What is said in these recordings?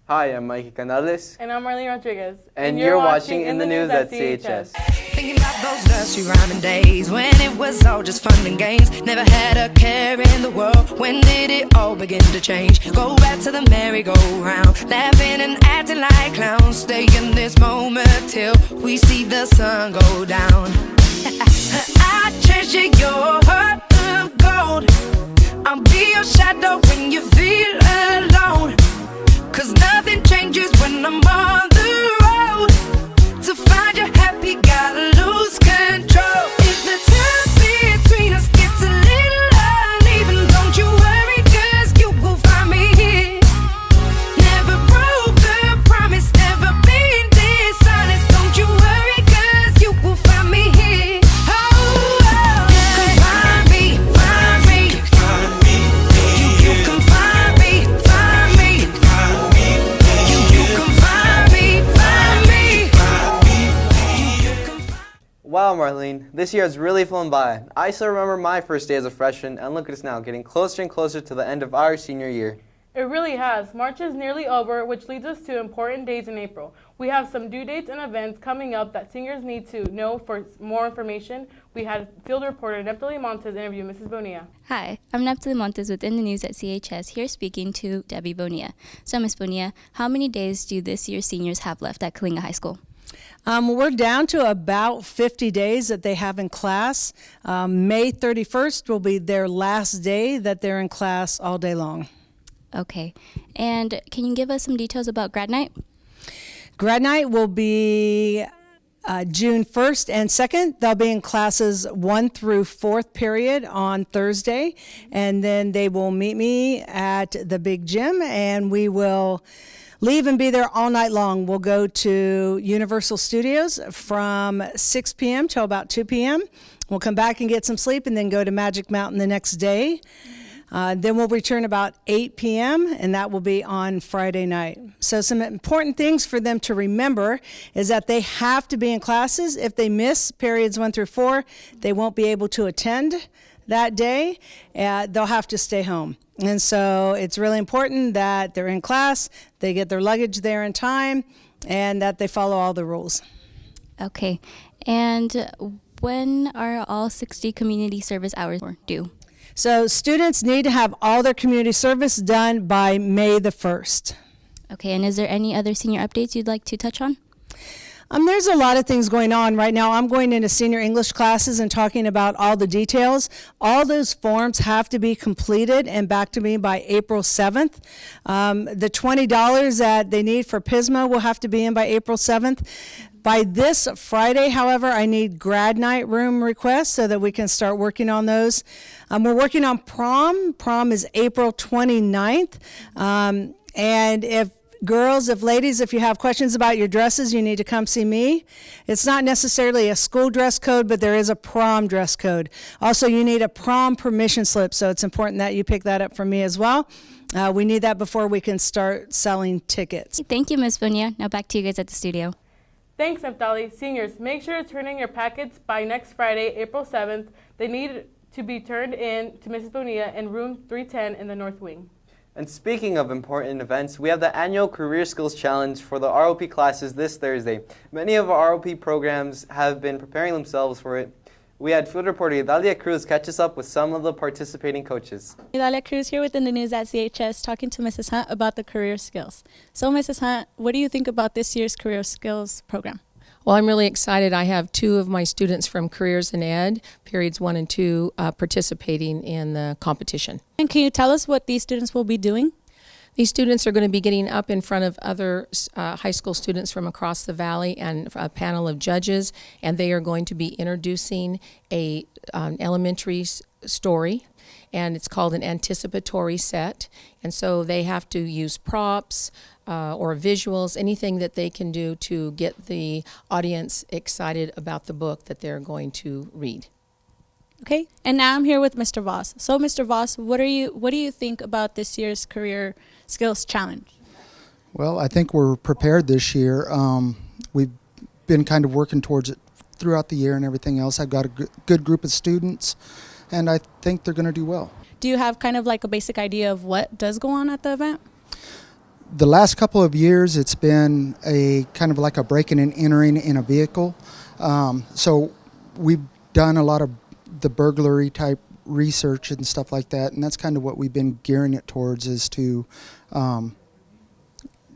Hi, I'm Mikey Canales. And I'm Marlene Rodriguez. And you're watching In the News at CHS. Thinking about those dusty rhyming days when it was all just fun and games. Never had a care in the world. When did it all begin to change? Go back to the merry-go-round, laughing and acting like clowns. Stay in this moment till we see the sun go down. I treasure your heart of gold. I'll be your shadow when you feel alone. 'Cause nothing changes when I'm on the road. To find you happy, gotta lose control. If the time between us gets a little uneven, don't you worry, 'cause you will find me here. Never broke the promise, never been dishonest. Don't you worry, 'cause you will find me here. Oh, you can find me, find me. You can find me, find me. You can find me, find me. Wow, Marlene, this year has really flown by. I still remember my first day as a freshman, and look at us now, getting closer and closer to the end of our senior year. It really has. March is nearly over, which leads us to important days in April. We have some due dates and events coming up that seniors need to know. For more information, we had field reporter Neptali Montes interview Mrs. Bonilla. Hi, I'm Neptali Montes with In the News at CHS, here speaking to Debbie Bonilla. So, Ms. Bonilla, how many days do this year's seniors have left at Kalinga High School? We're down to about 50 days that they have in class. May 31st will be their last day that they're in class all day long. Okay, and can you give us some details about grad night? Grad night will be June 1st and 2nd. They'll be in classes 1 through 4th period on Thursday, and then they will meet me at the big gym, and we will leave and be there all night long. We'll go to Universal Studios from 6 p.m. till about 2 p.m. We'll come back and get some sleep and then go to Magic Mountain the next day. Then we'll return about 8 p.m., and that will be on Friday night. So some important things for them to remember is that they have to be in classes. If they miss periods 1 through 4, they won't be able to attend that day. They'll have to stay home. And so it's really important that they're in class, they get their luggage there in time, and that they follow all the rules. Okay, and when are all 60 community service hours due? So students need to have all their community service done by May the 1st. Okay, and is there any other senior updates you'd like to touch on? There's a lot of things going on right now. I'm going into senior English classes and talking about all the details. All those forms have to be completed and back to me by April 7th. The $20 that they need for PISMA will have to be in by April 7th. By this Friday, however, I need grad night room requests so that we can start working on those. We're working on prom. Prom is April 29th. And if ladies, if you have questions about your dresses, you need to come see me. It's not necessarily a school dress code, but there is a prom dress code. Also, you need a prom permission slip, so it's important that you pick that up from me as well. We need that before we can start selling tickets. Thank you, Ms. Bonilla. Now back to you guys at the studio. Thanks, Neptali. Seniors, make sure to turn in your packets by next Friday, April 7th. They need to be turned in to Mrs. Bonilla in room 310 in the North Wing. And speaking of important events, we have the annual Career Skills Challenge for the ROP classes this Thursday. Many of our ROP programs have been preparing themselves for it. We had field reporter Idalia Cruz catch us up with some of the participating coaches. Idalia Cruz here within the News at CHS talking to Mrs. Hunt about the Career Skills. So Mrs. Hunt, what do you think about this year's Career Skills program? Well, I'm really excited. I have 2 of my students from Careers in Ed, periods 1 and 2, participating in the competition. And can you tell us what these students will be doing? These students are going to be getting up in front of other high school students from across the valley and a panel of judges, and they are going to be introducing a elementary story, and it's called an anticipatory set. And so they have to use props or visuals, anything that they can do to get the audience excited about the book that they're going to read. Okay, and now I'm here with Mr. Voss. So Mr. Voss, what do you think about this year's Career Skills Challenge? Well, I think we're prepared this year. We've been kind of working towards it throughout the year and everything else. I've got a good group of students, and I think they're going to do well. Do you have kind of like a basic idea of what does go on at the event? The last couple of years, it's been a kind of like a breaking and entering in a vehicle. So we've done a lot of the burglary type research and stuff like that, and that's kind of what we've been gearing it towards, is to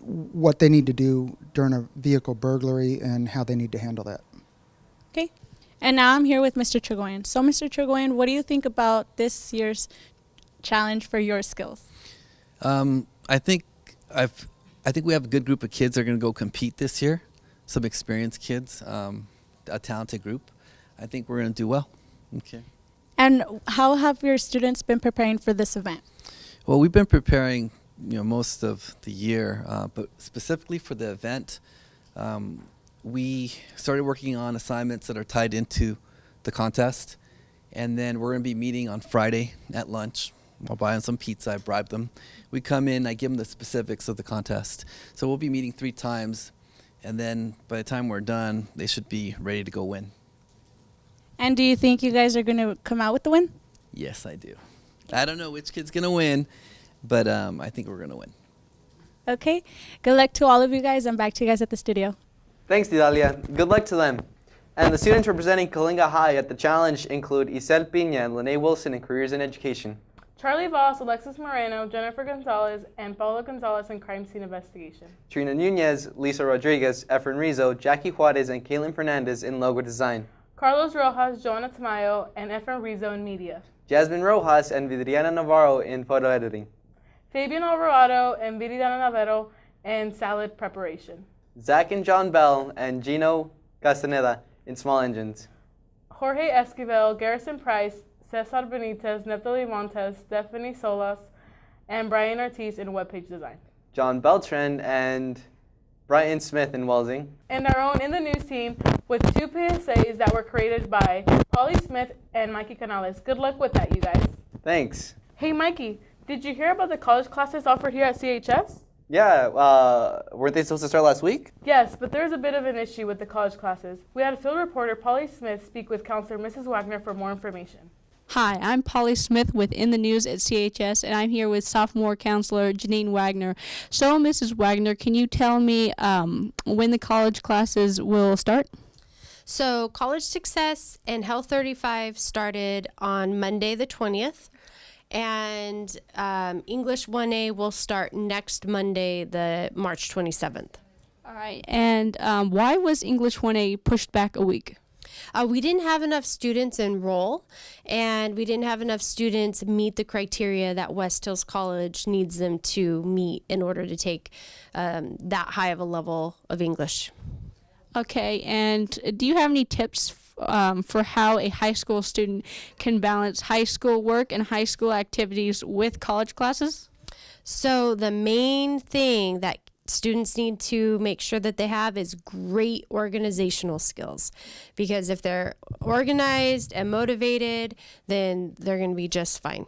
what they need to do during a vehicle burglary and how they need to handle that. Okay. And now I'm here with Mr. Tregoyan. So, Mr. Tregoyan, what do you think about this year's challenge for your skills? I think we have a good group of kids that are going to go compete this year. Some experienced kids, a talented group. I think we're going to do well. Okay. And how have your students been preparing for this event? Well, we've been preparing, most of the year, but specifically for the event, we started working on assignments that are tied into the contest, and then we're going to be meeting on Friday at lunch. I'll buy them some pizza, I bribe them. We come in, I give them the specifics of the contest. So we'll be meeting 3 times, and then by the time we're done, they should be ready to go win. And do you think you guys are going to come out with the win? Yes, I do. I don't know which kid's going to win, but I think we're going to win. Okay. Good luck to all of you guys. I'm back to you guys at the studio. Thanks, Didalia. Good luck to them. And the students representing Kalinga High at the challenge include Isel Pina and Lene Wilson in Careers in Education. Charlie Voss, Alexis Moreno, Jennifer Gonzalez, and Paula Gonzalez in Crime Scene Investigation. Trina Nunez, Lisa Rodriguez, Efren Rizzo, Jackie Juarez, and Caitlin Fernandez in Logo Design. Carlos Rojas, Joana Tamayo, and Efren Rizzo in Media. Jasmine Rojas and Vidriana Navarro in Photo Editing. Fabian Alvarado and Viridiana Navarro in Salad Preparation. Zach and John Bell and Gino Castaneda in Small Engines. Jorge Esquivel, Garrison Price, Cesar Benitez, Neftali Montes, Stephanie Solas, and Brian Ortiz in Webpage Design. John Beltran and Brian Smith in Welsing. And our own In the News team with 2 PSAs that were created by Polly Smith and Mikey Canales. Good luck with that, you guys. Thanks. Hey, Mikey, did you hear about the college classes offered here at CHS? Yeah, weren't they supposed to start last week? Yes, but there's a bit of an issue with the college classes. We had field reporter Polly Smith speak with Counselor Mrs. Wagner for more information. Hi, I'm Polly Smith with In the News at CHS, and I'm here with sophomore counselor Janine Wagner. So, Mrs. Wagner, can you tell me when the college classes will start? So, College Success and Health 35 started on Monday the 20th, and English 1A will start next Monday, the March 27th. All right, and why was English 1A pushed back a week? We didn't have enough students enroll, and we didn't have enough students meet the criteria that West Hills College needs them to meet in order to take that high of a level of English. Okay, and do you have any tips for how a high school student can balance high school work and high school activities with college classes? So the main thing that students need to make sure that they have is great organizational skills, because if they're organized and motivated, then they're going to be just fine.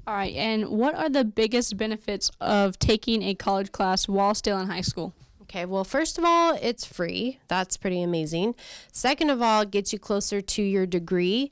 All right, and what are the biggest benefits of taking a college class while still in high school? Okay, well, first of all, it's free. That's pretty amazing. Second of all, it gets you closer to your degree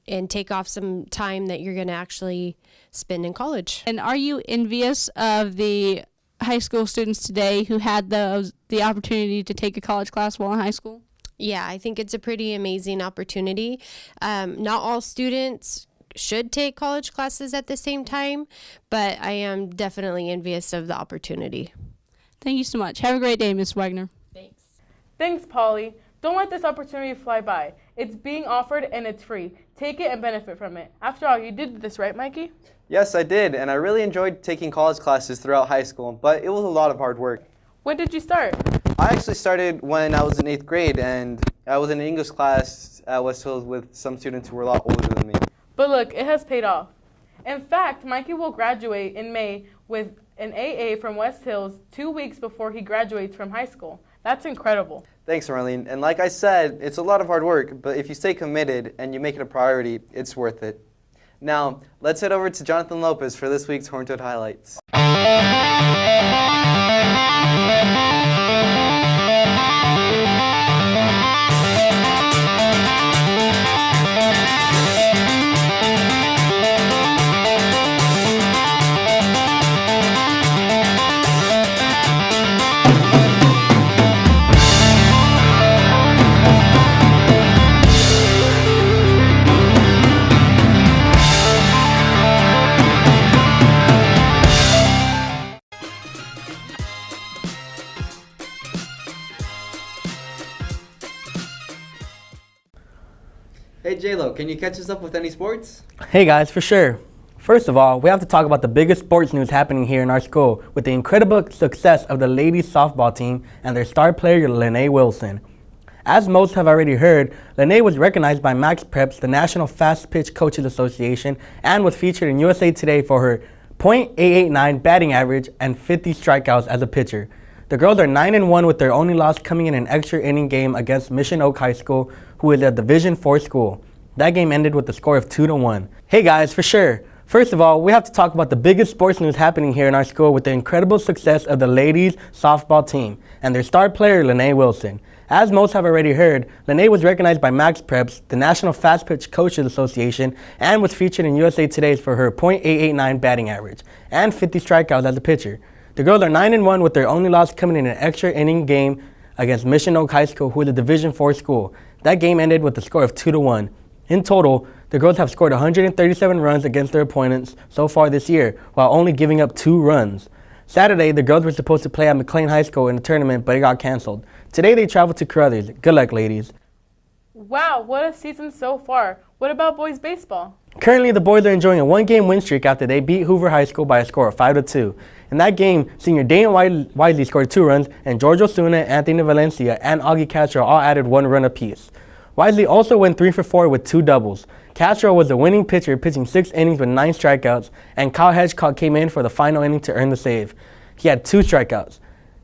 and take off some time that you're going to actually spend in college. And are you envious of the high school students today who had the opportunity to take a college class while in high school? Yeah, I think it's a pretty amazing opportunity. Not all students should take college classes at the same time, but I am definitely envious of the opportunity. Thank you so much. Have a great day, Ms. Wagner. Thanks. Thanks, Polly. Don't let this opportunity fly by. It's being offered and it's free. Take it and benefit from it. After all, you did this, right, Mikey? Yes, I did, and I really enjoyed taking college classes throughout high school, but it was a lot of hard work. When did you start? I actually started when I was in 8th grade, and I was in an English class at West Hills with some students who were a lot older than me. But look, it has paid off. In fact, Mikey will graduate in May with an AA from West Hills 2 weeks before he graduates from high school. That's incredible. Thanks, Marlene. And like I said, it's a lot of hard work, but if you stay committed and you make it a priority, it's worth it. Now, let's head over to Jonathan Lopez for this week's Horntoad Highlights. Hey J-Lo, can you catch us up with any sports? Hey guys, for sure. First of all, we have to talk about the biggest sports news happening here in our school with the incredible success of the ladies softball team and their star player, Lene Wilson. As most have already heard, Lene was recognized by Max Preps, the National Fast Pitch Coaches Association, and was featured in USA Today for her .889 batting average and 50 strikeouts as a pitcher. The girls are 9-1 with their only loss coming in an extra inning game against Mission Oak High School, who is a Division IV school. That game ended with a score of 2-1. Hey guys, for sure. First of all, we have to talk about the biggest sports news happening here in our school with the incredible success of the ladies softball team and their star player, Lene Wilson. As most have already heard, Lene was recognized by Max Preps, the National Fast Pitch Coaches Association, and was featured in USA Today for her .889 batting average and 50 strikeouts as a pitcher. The girls are 9-1 with their only loss coming in an extra inning game against Mission Oak High School, who is a Division IV school. That game ended with a score of 2-1. In total, the girls have scored 137 runs against their opponents so far this year, while only giving up 2 runs. Saturday, the girls were supposed to play at McLean High School in the tournament, but it got canceled. Today, they traveled to Carruthers. Good luck, ladies. Wow, what a season so far. What about boys baseball? Currently, the boys are enjoying a 1-game win streak after they beat Hoover High School by a score of 5-2. In that game, senior Dane Wisely scored 2 runs, and George Osuna, Anthony Valencia, and Augie Castro all added 1 run apiece. Wisely also went 3 for 4 with 2 doubles. Castro was the winning pitcher, pitching 6 innings with 9 strikeouts, and Kyle Hedgecock came in for the final inning to earn the save. He had 2 strikeouts.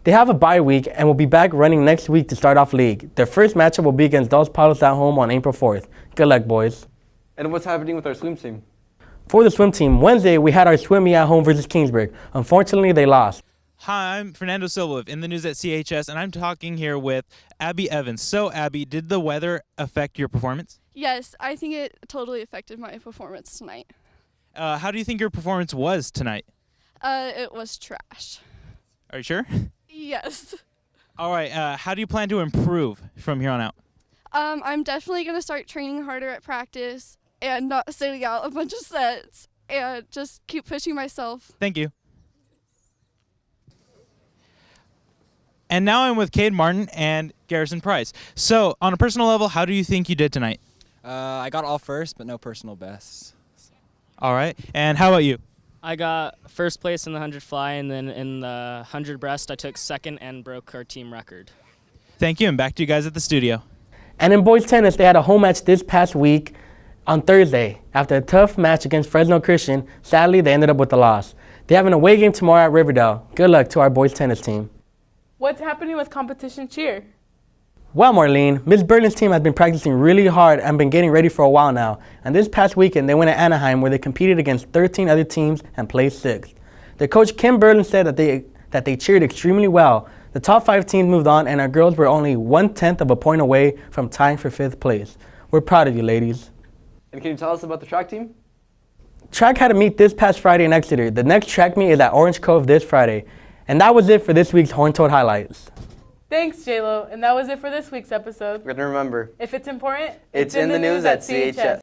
They have a bye week and will be back running next week to start off league. Their first matchup will be against Dos Palos at home on April 4th. Good luck, boys. And what's happening with our swim team? For the swim team, Wednesday we had our swim meet at home versus Kingsburg. Unfortunately, they lost. Hi, I'm Fernando Silva with In the News at CHS, and I'm talking here with Abby Evans. So, Abby, did the weather affect your performance? Yes, I think it totally affected my performance tonight. How do you think your performance was tonight? It was trash. Are you sure? Yes. All right, how do you plan to improve from here on out? I'm definitely going to start training harder at practice and not sitting out a bunch of sets and just keep pushing myself. Thank you. And now I'm with Cade Martin and Garrison Price. So, on a personal level, how do you think you did tonight? I got all first, but no personal bests. All right. And how about you? I got first place in the 100 fly, and then in the 100 breast, I took second and broke our team record. Thank you, and back to you guys at the studio. And in boys tennis, they had a home match this past week on Thursday. After a tough match against Fresno Christian, sadly, they ended up with a loss. They have an away game tomorrow at Riverdale. Good luck to our boys tennis team. What's happening with competition cheer? Well, Marlene, Ms. Berlin's team has been practicing really hard and been getting ready for a while now. And this past weekend, they went to Anaheim where they competed against 13 other teams and placed 6th. Their coach, Kim Berlin, said that they cheered extremely well. The top 5 teams moved on, and our girls were only 1/10 of a point away from tying for 5th place. We're proud of you, ladies. And can you tell us about the track team? Track had a meet this past Friday in Exeter. The next track meet is at Orange Cove this Friday. And that was it for this week's Horn Toad Highlights. Thanks, J-Lo. And that was it for this week's episode. We're going to remember, if it's important, it's in the news at CHS.